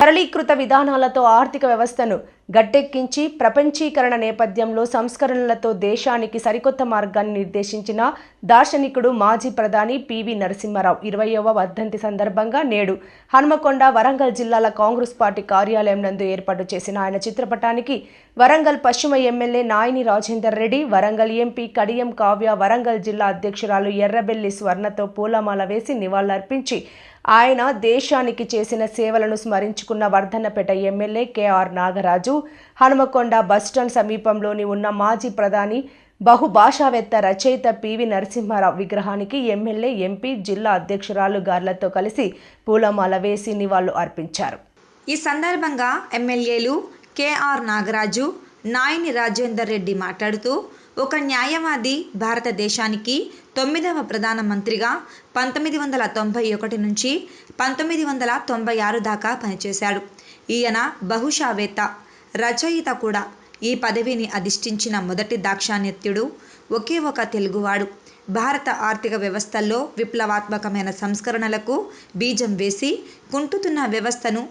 సరళీకృత విధానాలతో ఆర్థిక వ్యవస్థను గట్టెక్కించి ప్రపంచీకరణ నేపథ్యంలో సంస్కరణలతో దేశానికి సరికొత్త మార్గాన్ని నిర్దేశించిన దార్శనికుడు మాజీ ప్రధాని పివి నరసింహారావు 20వ వర్ధంతి సందర్భంగా నేడు హన్మకొండ వరంగల్ జిల్లాల కాంగ్రెస్ పార్టీ కార్యాలయం నందు ఏర్పాటు చేసిన ఆయన చిత్రపటానికి వరంగల్ పశ్చిమ ఎమ్మెల్యే నాయిని రాజేందర్ రెడ్డి, వరంగల్ ఎంపీ కడియం కావ్య, వరంగల్ జిల్లా అధ్యక్షురాలు ఎర్రబెల్లి స్వర్ణతో పూలమాల వేసి నివాళులర్పించి ఆయన దేశానికి చేసిన సేవలను స్మరించుకున్న Wardhannapet MLA KR Nagaraju, Hanumakonda bus stand సమీపంలోని ఉన్న మాజీ ప్రధాని బహుభాషావేత్త రచయిత పివి నరసింహారావు విగ్రహానికి ఎమ్మెల్యే, ఎంపీ, జిల్లా అధ్యక్షురాలు గార్లతో కలిసి పూలమాల వేసి నివాళులు అర్పించారు. ఈ సందర్భంగా ఎమ్మెల్యేలు కెఆర్ నాగరాజు, నాయిని రాజేందర్ రెడ్డి మాట్లాడుతూ, ఒక న్యాయవాది భారతదేశానికి 9వ ప్రధానమంత్రిగా 1991 నుంచి 1996 దాకా పనిచేశాడు. ఈయన బహుభాషావేత్త, రచయిత కూడా. ఈ పదవిని అధిష్ఠించిన మొదటి దాక్షాయత్యుడు ఒకే ఒక తెలుగువాడు. భారత ఆర్థిక వ్యవస్థల్లో విప్లవాత్మకమైన సంస్కరణలకు బీజం వేసి కుంటుతున్న వ్యవస్థను